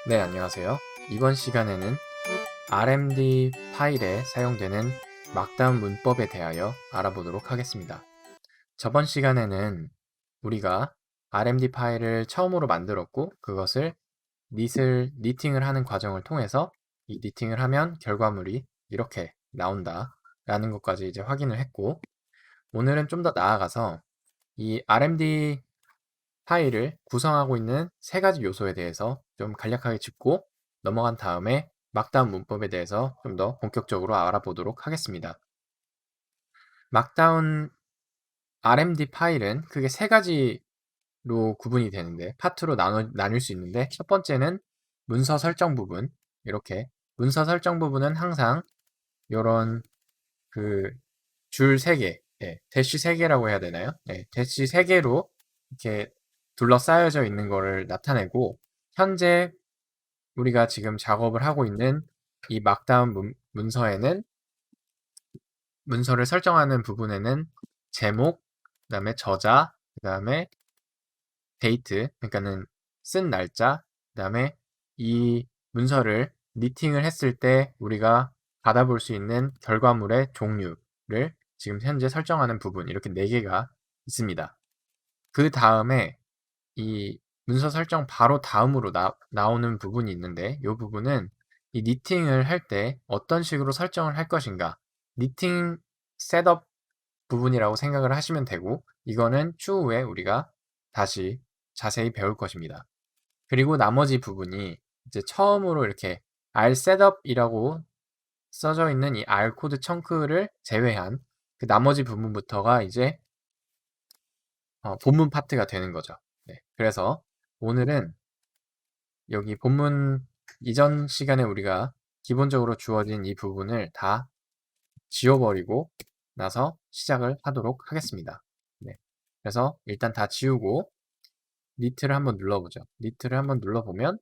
네, 안녕하세요. 이번 시간에는 RMD 파일에 사용되는 막다운 문법에 대하여 알아보도록 하겠습니다. 저번 시간에는 우리가 RMD 파일을 처음으로 만들었고 그것을 니팅을 하는 과정을 통해서 이 니팅을 하면 결과물이 이렇게 나온다 라는 것까지 이제 확인을 했고, 오늘은 좀 더 나아가서 이 RMD 파일을 구성하고 있는 세 가지 요소에 대해서 좀 간략하게 짚고 넘어간 다음에 막다운 문법에 대해서 좀 더 본격적으로 알아보도록 하겠습니다. 막다운 RMD 파일은 크게 세 가지로 구분이 되는데, 파트로 나눌 수 있는데, 첫 번째는 문서 설정 부분. 이렇게 문서 설정 부분은 항상 이런 그 줄 3개, 대시 3개라고 해야 되나요? 대시 3개로 이렇게 둘러싸여져 있는 거를 나타내고, 현재 우리가 지금 작업을 하고 있는 이 막다운 문서에는, 문서를 설정하는 부분에는 제목, 그 다음에 저자, 그 다음에 데이트, 그러니까는 쓴 날짜, 그 다음에 이 문서를 니팅을 했을 때 우리가 받아볼 수 있는 결과물의 종류를 지금 현재 설정하는 부분, 이렇게 4개가 있습니다. 그 다음에 이 문서 설정 바로 다음으로 나오는 부분이 있는데, 이 부분은 이 니팅을 할 때 어떤 식으로 설정을 할 것인가, 니팅 셋업 부분이라고 생각을 하시면 되고, 이거는 추후에 우리가 다시 자세히 배울 것입니다. 그리고 나머지 부분이 이제 처음으로 이렇게 R setup이라고 써져 있는 이 R 코드 청크를 제외한 그 나머지 부분부터가 이제 본문 파트가 되는 거죠. 네, 그래서 오늘은 여기 본문 이전 시간에 우리가 기본적으로 주어진 이 부분을 다 지워버리고 나서 시작을 하도록 하겠습니다. 네, 그래서 일단 다 지우고 니트를 한번 눌러보죠. 니트를 한번 눌러보면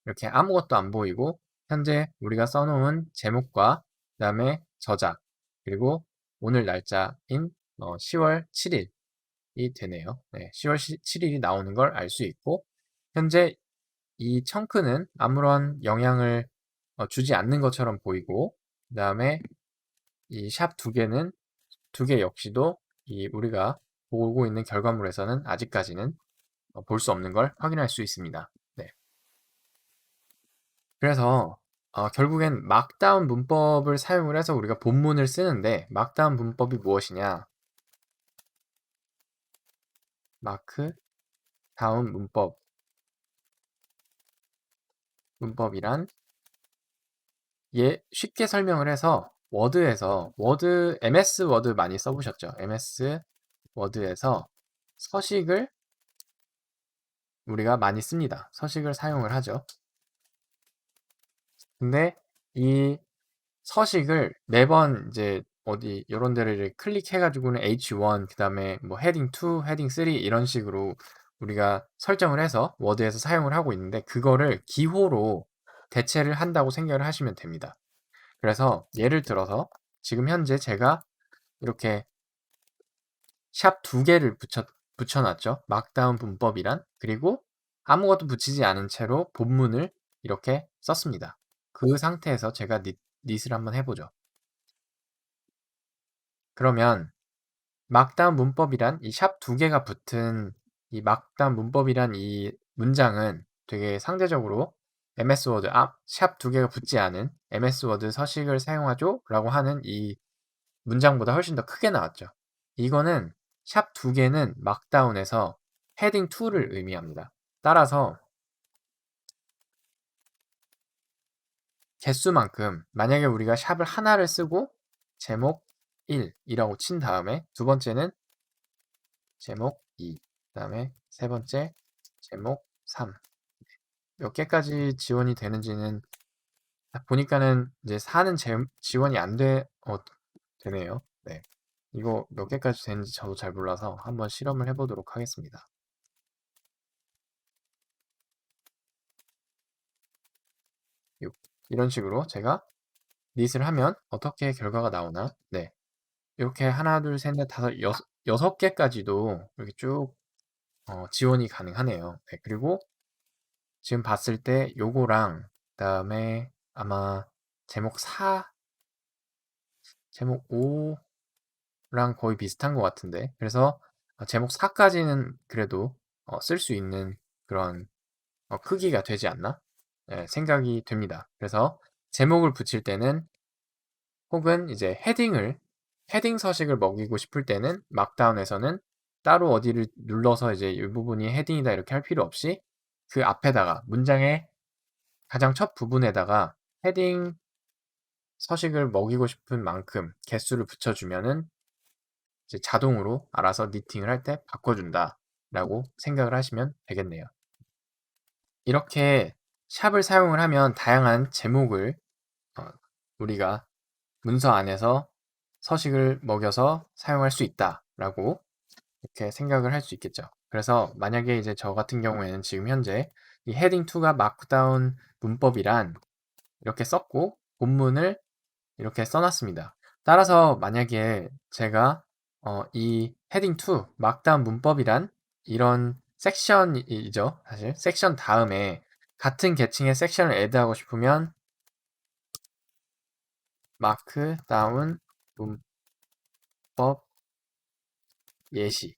이렇게 아무것도 안 보이고 현재 우리가 써놓은 제목과 그 다음에 저자, 그리고 오늘 날짜인 10월 7일이 되네요. 네, 10월 7일이 나오는 걸 알 수 있고, 현재 이 청크는 아무런 영향을 주지 않는 것처럼 보이고, 그 다음에 이 샵 2개는 2개 역시도 이 우리가 보고 있는 결과물에서는 아직까지는 볼 수 없는 걸 확인할 수 있습니다. 네. 그래서 결국엔 막다운 문법을 사용을 해서 우리가 본문을 쓰는데, 막다운 문법이 무엇이냐? 마크 다운 문법이란, 쉽게 설명을 해서 MS 워드 많이 써보셨죠? MS 워드에서 서식을 우리가 많이 씁니다. 서식을 사용을 하죠. 근데 이 서식을 매번 이제 어디 이런 데를 클릭해가지고는 H1, 그 다음에 뭐 헤딩 2, 헤딩 3 이런 식으로 우리가 설정을 해서 워드에서 사용을 하고 있는데, 그거를 기호로 대체를 한다고 생각을 하시면 됩니다. 그래서 예를 들어서 지금 현재 제가 이렇게 샵 2개를 붙여놨죠. 막다운 문법이란. 그리고 아무것도 붙이지 않은 채로 본문을 이렇게 썼습니다. 그 상태에서 제가 닛을 한번 해보죠. 그러면 막다운 문법이란 이 샵 2개가 붙은 이 막다운 문법이란 이 문장은 되게 상대적으로 MS 워드, 샵 2개가 붙지 않은 MS 워드 서식을 사용하죠 라고 하는 이 문장보다 훨씬 더 크게 나왔죠. 이거는 샵 2개는 막다운에서 헤딩 2를 의미합니다. 따라서 개수만큼, 만약에 우리가 샵을 하나를 쓰고 제목 1이라고 친 다음에 두 번째는 제목 2, 그 다음에 세 번째 제목 3, 몇 개까지 지원이 되는지는 보니까는 이제 4는 지원이 안 되네요. 네. 이거 몇 개까지 되는지 저도 잘 몰라서 한번 실험을 해보도록 하겠습니다. 이런 식으로 제가 닛을 하면 어떻게 결과가 나오나? 네. 이렇게 하나, 둘, 셋, 넷, 다섯, 여섯 개까지도 이렇게 쭉 지원이 가능하네요. 네, 그리고 지금 봤을 때 요거랑 그다음에 아마 제목 4, 제목 5랑 거의 비슷한 것 같은데 그래서 제목 4까지는 그래도 쓸 수 있는 그런 크기가 되지 않나? 네, 생각이 됩니다. 그래서 제목을 붙일 때는 혹은 이제 헤딩 서식을 먹이고 싶을 때는 막다운에서는 따로 어디를 눌러서 이제 이 부분이 헤딩이다 이렇게 할 필요 없이 그 앞에다가 문장의 가장 첫 부분에다가 헤딩 서식을 먹이고 싶은 만큼 개수를 붙여주면은 이제 자동으로 알아서 니팅을 할 때 바꿔준다 라고 생각을 하시면 되겠네요. 이렇게 샵을 사용을 하면 다양한 제목을 어, 우리가 문서 안에서 서식을 먹여서 사용할 수 있다라고 이렇게 생각을 할 수 있겠죠. 그래서 만약에 이제 저 같은 경우에는 지금 현재 이 헤딩 2가 마크다운 문법이란 이렇게 썼고 본문을 이렇게 써놨습니다. 따라서 만약에 제가 이 헤딩 2 마크다운 문법이란 이런 섹션이죠. 사실 섹션 다음에 같은 계층의 섹션을 애드하고 싶으면 마크다운 문법 예시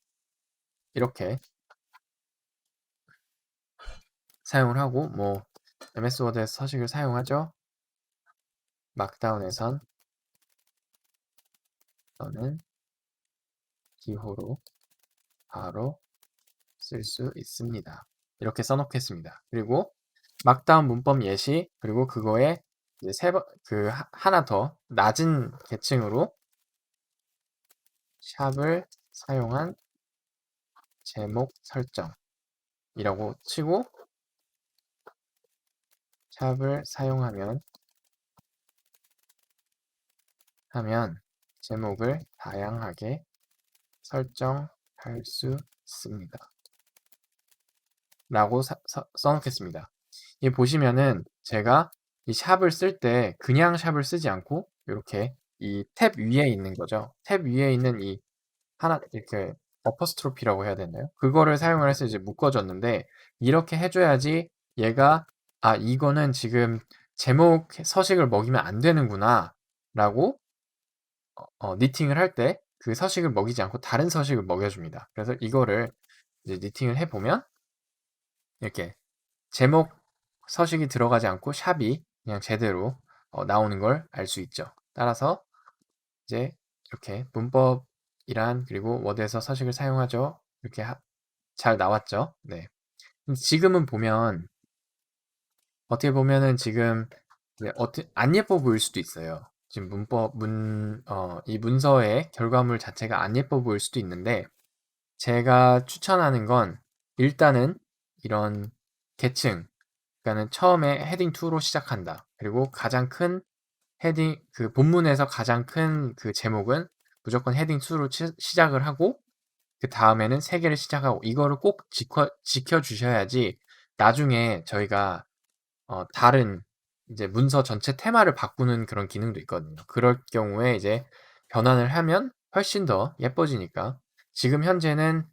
이렇게 사용을 하고 뭐 MS 워드에서 서식을 사용하죠. 막다운에선 저는 기호로 바로 쓸 수 있습니다. 이렇게 써놓겠습니다. 그리고 막다운 문법 예시 그리고 그거에 이제 하나 더 낮은 계층으로 샵을 사용한 제목 설정이라고 치고 샵을 사용하면 제목을 다양하게 설정할 수 있습니다. 라고 써놓겠습니다. 이 보시면은 제가 이 샵을 쓸 때 그냥 샵을 쓰지 않고 이렇게 이 탭 위에 있는 거죠. 탭 위에 있는 이 하나 이렇게 어퍼스트로피라고 해야 되나요? 그거를 사용을 해서 이제 묶어줬는데 이렇게 해줘야지 얘가 이거는 지금 제목 서식을 먹이면 안 되는구나 라고 니팅을 할 때 그 서식을 먹이지 않고 다른 서식을 먹여줍니다. 그래서 이거를 이제 니팅을 해보면 이렇게 제목 서식이 들어가지 않고 샵이 그냥 제대로 나오는 걸 알 수 있죠. 따라서 이제 이렇게 문법이란 그리고 워드에서 서식을 사용하죠. 이렇게 잘 나왔죠. 네. 지금은 보면 어떻게 보면은 지금 안 예뻐 보일 수도 있어요. 지금 이 문서의 결과물 자체가 안 예뻐 보일 수도 있는데 제가 추천하는 건 일단은 이런 계층 그러니까는 처음에 헤딩 2로 시작한다. 그리고 가장 큰 그 본문에서 가장 큰 그 제목은 무조건 헤딩 2로 시작을 하고 그 다음에는 3개를 시작하고 이거를 꼭 지켜주셔야지 나중에 저희가 다른 이제 문서 전체 테마를 바꾸는 그런 기능도 있거든요. 그럴 경우에 이제 변환을 하면 훨씬 더 예뻐지니까 지금 현재는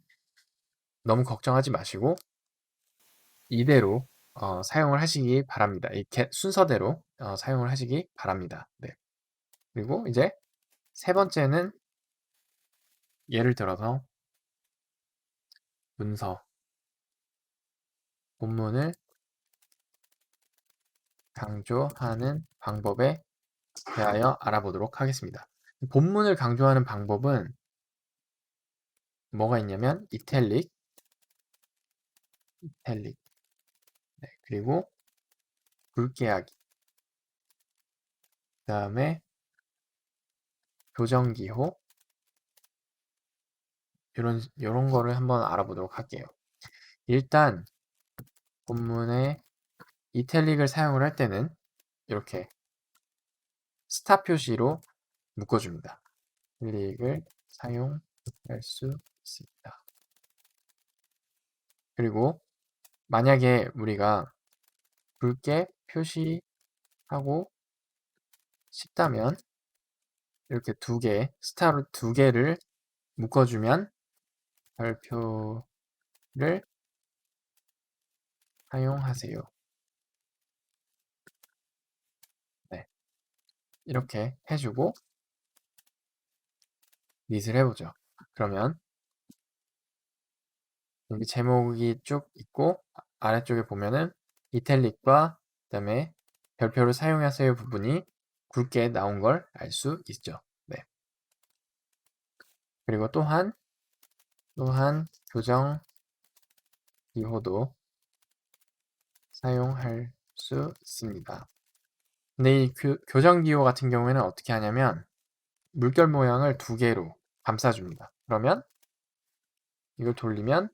너무 걱정하지 마시고 이대로 사용을 하시기 바랍니다. 순서대로 사용을 하시기 바랍니다. 네. 그리고 이제 세 번째는 예를 들어서 문서, 본문을 강조하는 방법에 대하여 알아보도록 하겠습니다. 본문을 강조하는 방법은 뭐가 있냐면 이탈릭, 네, 그리고 굵게하기, 그 다음에 교정기호 이런 거를 한번 알아보도록 할게요. 일단 본문에 이탈릭을 사용을 할 때는 이렇게 스탑 표시로 묶어줍니다. 이탈릭을 사용할 수 있습니다. 그리고 만약에 우리가 굵게 표시하고 싶다면 이렇게 스타로 두 개를 묶어주면 별표를 사용하세요. 네. 이렇게 해주고 닛을 해보죠. 그러면 여기 제목이 쭉 있고 아래쪽에 보면은 이탈릭과 그다음에 별표를 사용하세요 부분이 굵게 나온 걸 알 수 있죠. 네. 그리고 또한 교정 기호도 사용할 수 있습니다. 근데 이 교정 기호 같은 경우에는 어떻게 하냐면 물결 모양을 두 개로 감싸줍니다. 그러면 이걸 돌리면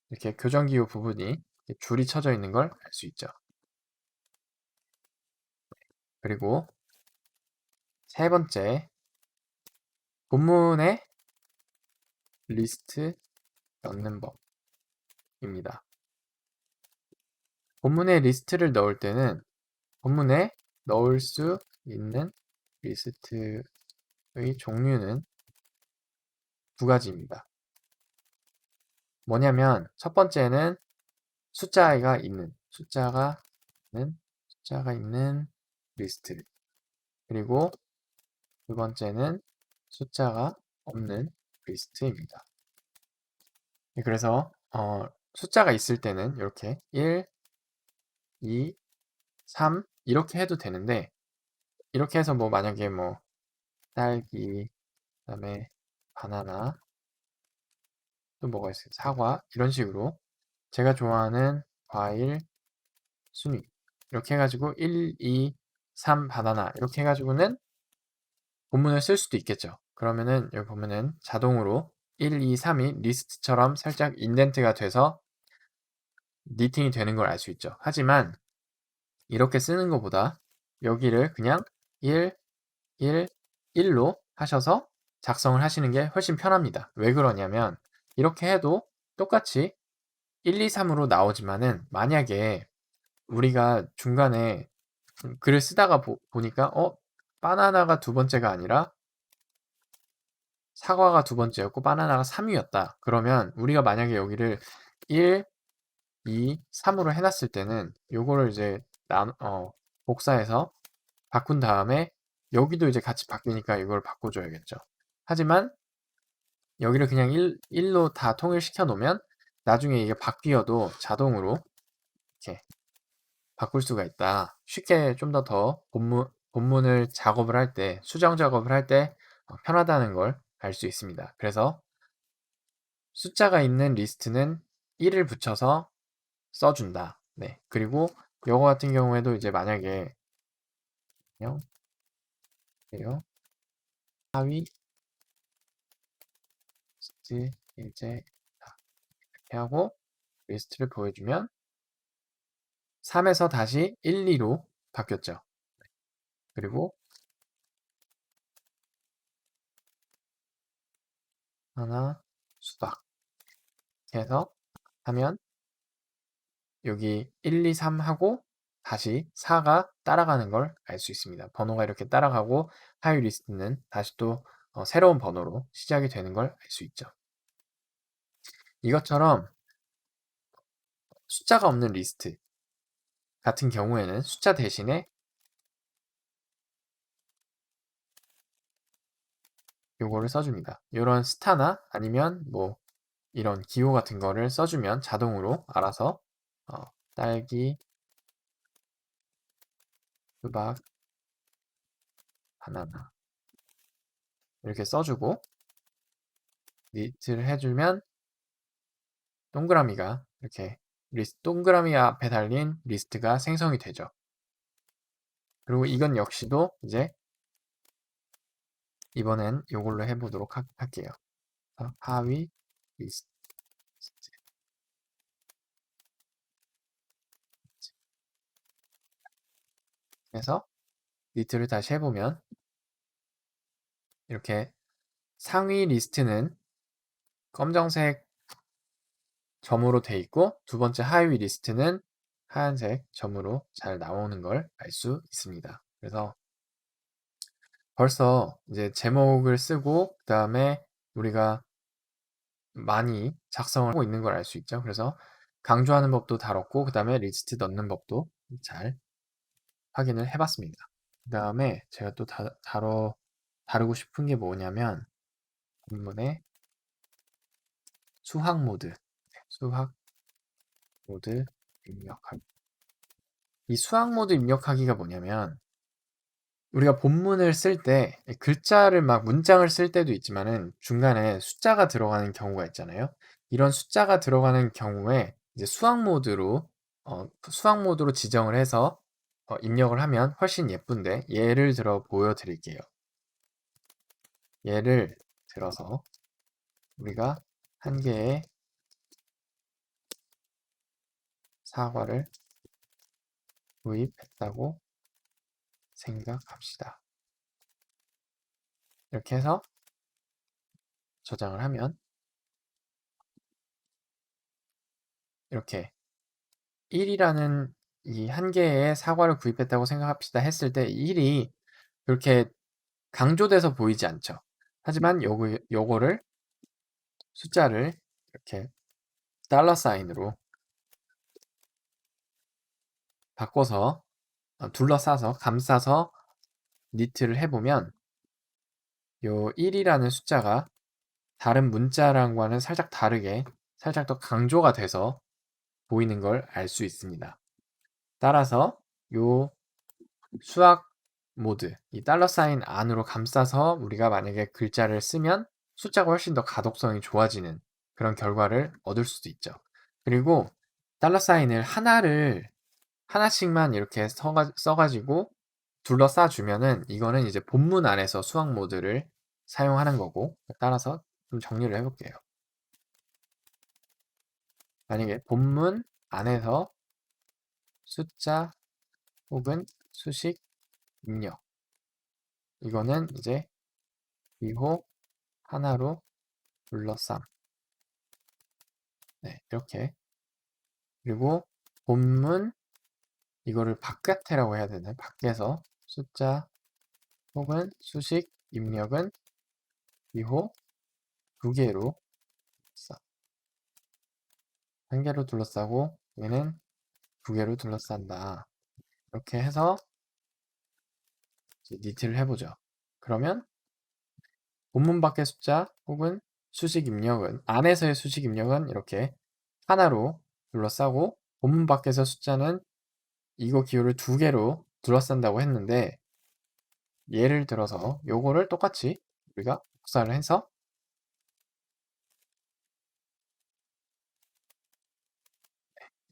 이렇게 교정 기호 부분이 줄이 쳐져 있는 걸 알 수 있죠. 그리고 세 번째, 본문에 리스트 넣는 법입니다. 본문에 리스트를 넣을 때는 본문에 넣을 수 있는 리스트의 종류는 두 가지입니다. 뭐냐면 첫 번째는 숫자가 있는 리스트. 그리고 두 번째는 숫자가 없는 리스트입니다. 그래서 숫자가 있을 때는 이렇게 1, 2, 3 이렇게 해도 되는데 이렇게 해서 뭐 만약에 뭐 딸기, 그다음에 바나나, 또 뭐가 있어요? 사과 이런 식으로 제가 좋아하는 과일 순위 이렇게 해가지고 1, 2, 3 바나나 이렇게 해가지고는 본문을 쓸 수도 있겠죠. 그러면은 여기 보면은 자동으로 1, 2, 3이 리스트처럼 살짝 인덴트가 돼서 니팅이 되는 걸 알 수 있죠. 하지만 이렇게 쓰는 것보다 여기를 그냥 1, 1, 1로 하셔서 작성을 하시는 게 훨씬 편합니다. 왜 그러냐면 이렇게 해도 똑같이 1, 2, 3으로 나오지만은 만약에 우리가 중간에 글을 쓰다가 보니까 바나나가 두 번째가 아니라 사과가 두 번째였고 바나나가 3위였다. 그러면 우리가 만약에 여기를 1, 2, 3으로 해놨을 때는 요거를 이제 복사해서 바꾼 다음에 여기도 이제 같이 바뀌니까 이걸 바꿔줘야겠죠. 하지만 여기를 그냥 1로 다 통일시켜 놓으면 나중에 이게 바뀌어도 자동으로 이렇게 바꿀 수가 있다. 쉽게 좀 더 본문을 작업을 할 때, 수정 작업을 할 때 편하다는 걸 알 수 있습니다. 그래서 숫자가 있는 리스트는 1을 붙여서 써준다. 네. 그리고 요거 같은 경우에도 이제 만약에 하위 리스트 이제 이렇게 하고 리스트를 보여주면 3에서 다시 1, 2로 바뀌었죠. 그리고 하나 수박 해서 하면 여기 1, 2, 3 하고 다시 4가 따라가는 걸 알 수 있습니다. 번호가 이렇게 따라가고 하위 리스트는 다시 또 새로운 번호로 시작이 되는 걸 알 수 있죠. 이것처럼 숫자가 없는 리스트 같은 경우에는 숫자 대신에 요거를 써줍니다. 이런 스타나 아니면 뭐 이런 기호 같은 거를 써주면 자동으로 알아서 딸기, 수박, 바나나 이렇게 써주고 리스트를 해주면 동그라미가 이렇게 동그라미 앞에 달린 리스트가 생성이 되죠. 그리고 이건 역시도 이제 이번엔 이걸로 해보도록 할게요. 하위 리스트 해서 리스트를 다시 해보면 이렇게 상위 리스트는 검정색 점으로 돼 있고 두 번째 하위 리스트는 하얀색 점으로 잘 나오는 걸 알 수 있습니다. 그래서 벌써 이제 제목을 쓰고 그 다음에 우리가 많이 작성을 하고 있는 걸 알 수 있죠. 그래서 강조하는 법도 다뤘고 그 다음에 리스트 넣는 법도 잘 확인을 해봤습니다. 그 다음에 제가 또 다루고 싶은 게 뭐냐면 본문의 수학 모드, 수학 모드 입력하기. 이 수학 모드 입력하기가 뭐냐면 우리가 본문을 쓸 때 글자를 막 문장을 쓸 때도 있지만은 중간에 숫자가 들어가는 경우가 있잖아요. 이런 숫자가 들어가는 경우에 이제 수학 모드로 지정을 해서 입력을 하면 훨씬 예쁜데 예를 들어 보여드릴게요. 예를 들어서 우리가 한 개의 사과를 구입했다고 생각합시다. 이렇게 해서 저장을 하면 이렇게 1이라는 이 한 개의 사과를 구입했다고 생각합시다 했을 때 1이 그렇게 강조돼서 보이지 않죠. 하지만 요거를 숫자를 이렇게 달러 사인으로 바꿔서 둘러싸서 감싸서 니트를 해보면 요 1이라는 숫자가 다른 문자랑과는 살짝 다르게 살짝 더 강조가 돼서 보이는 걸 알 수 있습니다. 따라서 요 수학 모드, 이 달러 사인 안으로 감싸서 우리가 만약에 글자를 쓰면 숫자가 훨씬 더 가독성이 좋아지는 그런 결과를 얻을 수도 있죠. 그리고 달러 사인을 하나씩만 이렇게 써가지고 둘러싸 주면은 이거는 이제 본문 안에서 수학 모드를 사용하는 거고, 따라서 좀 정리를 해볼게요. 만약에 본문 안에서 숫자 혹은 수식 입력, 이거는 이제 기호 하나로 둘러쌈. 네, 이렇게. 그리고 본문 이거를 바깥이라고 해야 되나요? 밖에서 숫자 혹은 수식 입력은 기호 두 개로 한 개로 둘러싸고 얘는 두 개로 둘러싼다. 이렇게 해서 이제 니트를 해보죠. 그러면 본문 밖의 숫자 혹은 수식 입력은 안에서의 수식 입력은 이렇게 하나로 둘러싸고 본문 밖에서 숫자는 이거 기호를 두 개로 둘러싼다고 했는데 예를 들어서 요거를 똑같이 우리가 복사를 해서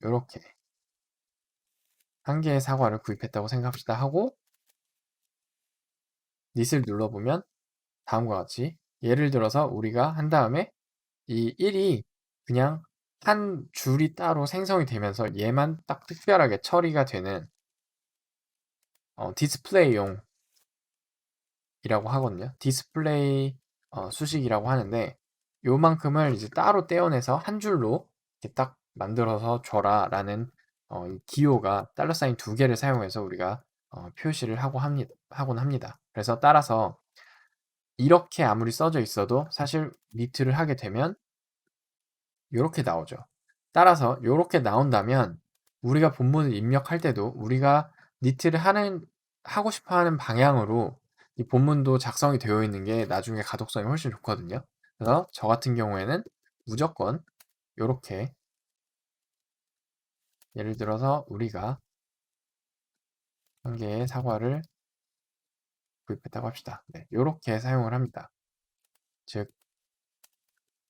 이렇게 한 개의 사과를 구입했다고 생각합시다 하고 닛을 눌러보면 다음과 같이 예를 들어서 우리가 한 다음에 이 1이 그냥 한 줄이 따로 생성이 되면서 얘만 딱 특별하게 처리가 되는 디스플레이용 이라고 하거든요. 디스플레이 수식이라고 하는데 요만큼을 이제 따로 떼어내서 한 줄로 이렇게 딱 만들어서 줘라 라는 이 기호가 달러 사인 두 개를 사용해서 우리가 표시를 하곤 합니다. 그래서 따라서 이렇게 아무리 써져 있어도 사실 니트를 하게 되면 이렇게 나오죠. 따라서 이렇게 나온다면 우리가 본문을 입력할 때도 우리가 니트를 하고 싶어 하는 방향으로 이 본문도 작성이 되어 있는 게 나중에 가독성이 훨씬 좋거든요. 그래서 저 같은 경우에는 무조건 이렇게 예를 들어서 우리가 한 개의 사과를 구입했다고 합시다. 네, 이렇게 사용을 합니다. 즉,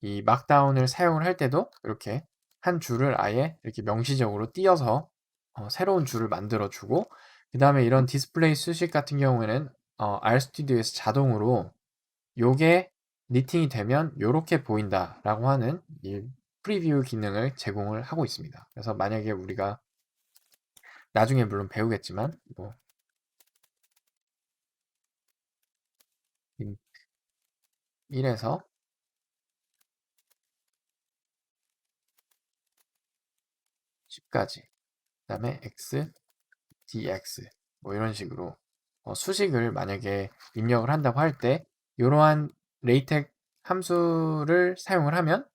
이 막다운을 사용을 할 때도 이렇게 한 줄을 아예 이렇게 명시적으로 띄어서 새로운 줄을 만들어 주고 그 다음에 이런 디스플레이 수식 같은 경우에는 RStudio에서 자동으로 요게 니팅이 되면 요렇게 보인다 라고 하는 이 프리뷰 기능을 제공을 하고 있습니다. 그래서 만약에 우리가 나중에 물론 배우겠지만 뭐 1에서 10까지 그 다음에 x, dx 뭐 이런 식으로 수식을 만약에 입력을 한다고 할 때 이러한 레이텍 함수를 사용을 하면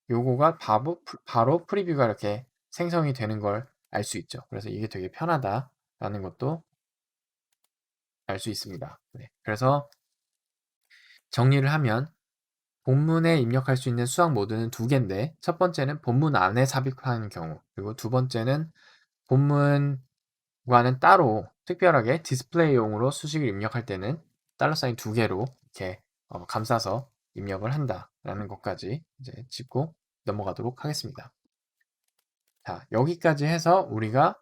요거가 바로 프리뷰가 이렇게 생성이 되는 걸 알 수 있죠. 그래서 이게 되게 편하다라는 것도 알 수 있습니다. 네, 그래서 정리를 하면 본문에 입력할 수 있는 수학 모드는 두 개인데 첫 번째는 본문 안에 삽입하는 경우, 그리고 두 번째는 본문과는 따로 특별하게 디스플레이용으로 수식을 입력할 때는 $사인 두 개로 이렇게 감싸서 입력을 한다라는 것까지 이제 짚고 넘어가도록 하겠습니다. 자, 여기까지 해서 우리가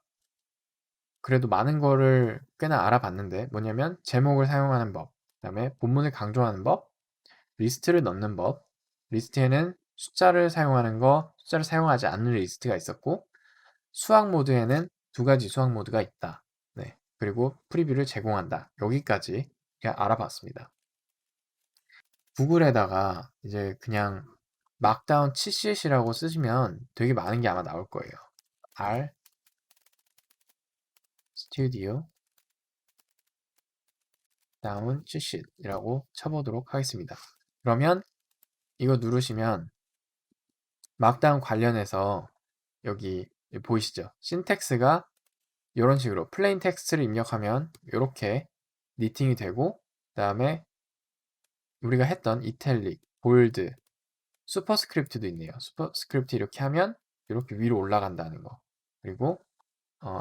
그래도 많은 거를 꽤나 알아봤는데 뭐냐면 제목을 사용하는 법, 그다음에 본문을 강조하는 법, 리스트를 넣는 법, 리스트에는 숫자를 사용하는 거, 숫자를 사용하지 않는 리스트가 있었고 수학 모드에는 두 가지 수학 모드가 있다. 네. 그리고 프리뷰를 제공한다. 여기까지 알아봤습니다. 구글에다가 이제 그냥 막다운 치씰이라고 쓰시면 되게 많은 게 아마 나올 거예요. R 스튜디오 다운 치씰이라고 쳐보도록 하겠습니다. 그러면 이거 누르시면 막다운 관련해서 여기 보이시죠? 신텍스가 이런 식으로 플레인 텍스트를 입력하면 이렇게 니팅이 되고 그 다음에 우리가 했던 이탈릭, 볼드, 슈퍼스크립트도 있네요. 슈퍼스크립트 이렇게 하면 이렇게 위로 올라간다는 거. 그리고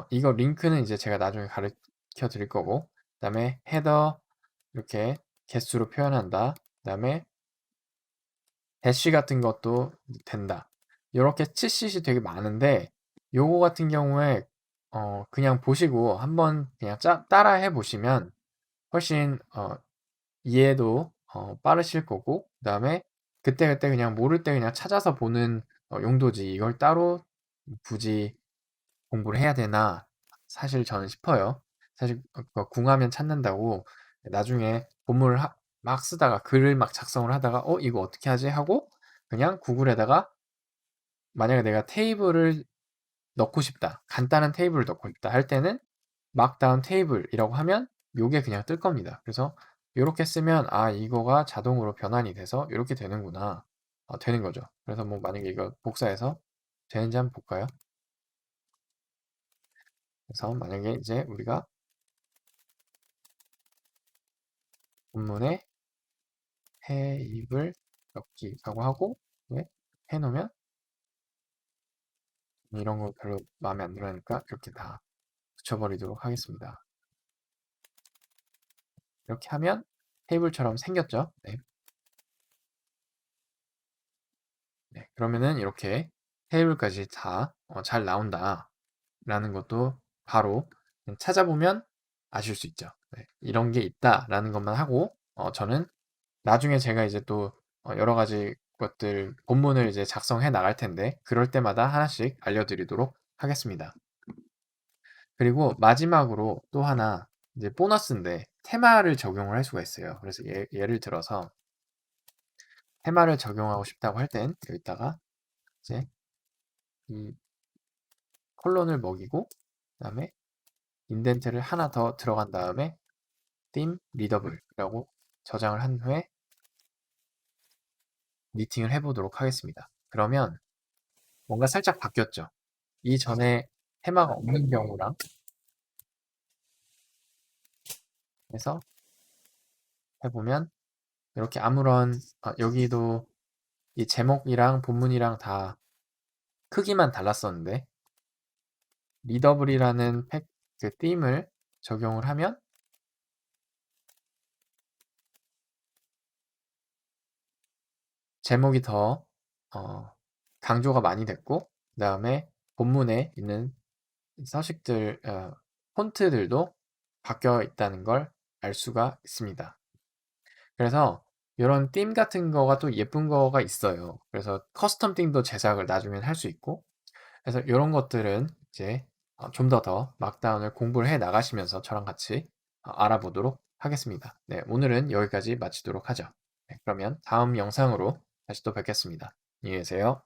이거 링크는 이제 제가 나중에 가르쳐 드릴 거고 그 다음에 헤더 이렇게 개수로 표현한다. 그 다음에 대쉬 같은 것도 된다. 이렇게 치씰이 되게 많은데 요거 같은 경우에 그냥 보시고 한번 그냥 따라 해 보시면 훨씬 이해도 빠르실 거고 그 다음에 그때그때 그냥 모를 때 그냥 찾아서 보는 용도지 이걸 따로 굳이 공부를 해야 되나 사실 저는 싶어요. 사실 궁하면 찾는다고 나중에 본문을 막 쓰다가 글을 막 작성을 하다가 이거 어떻게 하지 하고 그냥 구글에다가 만약에 내가 테이블을 넣고 싶다, 간단한 테이블을 넣고 싶다 할 때는 막다운 테이블이라고 하면 요게 그냥 뜰 겁니다. 그래서 이렇게 쓰면 이거가 자동으로 변환이 돼서 이렇게 되는구나 되는 거죠. 그래서 뭐 만약에 이거 복사해서 되는지 한번 볼까요? 그래서 만약에 이제 우리가 본문에 테이블 넣기라고 하고 해놓으면 이런 거 별로 마음에 안 들으니까 이렇게 다 붙여버리도록 하겠습니다. 이렇게 하면 테이블처럼 생겼죠. 네. 네, 그러면은 이렇게 테이블까지 다 잘 나온다 라는 것도 바로 찾아보면 아실 수 있죠. 네, 이런 게 있다 라는 것만 하고 저는 나중에 제가 이제 또 여러 가지 것들 본문을 이제 작성해 나갈 텐데 그럴 때마다 하나씩 알려드리도록 하겠습니다. 그리고 마지막으로 또 하나 이제 보너스인데 테마를 적용을 할 수가 있어요. 그래서 예를 들어서 테마를 적용하고 싶다고 할 땐 여기다가 이제 이 콜론을 먹이고 그다음에 인덴트를 하나 더 들어간 다음에 theme readable이라고 저장을 한 후에 미팅을 해보도록 하겠습니다. 그러면 뭔가 살짝 바뀌었죠. 이전에 테마가 없는 경우랑 해서 해보면 이렇게 아무런 여기도 이 제목이랑 본문이랑 다 크기만 달랐었는데 리더블이라는 그 theme을 적용을 하면 제목이 더 강조가 많이 됐고 그 다음에 본문에 있는 서식들 폰트들도 바뀌어 있다는 걸 알 수가 있습니다. 그래서 이런 띠임 같은 거가 또 예쁜 거가 있어요. 그래서 커스텀 띠임도 제작을 나중엔 할 수 있고 그래서 이런 것들은 이제 좀 더 막다운을 공부를 해 나가시면서 저랑 같이 알아보도록 하겠습니다. 네, 오늘은 여기까지 마치도록 하죠. 네, 그러면 다음 영상으로 다시 또 뵙겠습니다. 안녕히 계세요.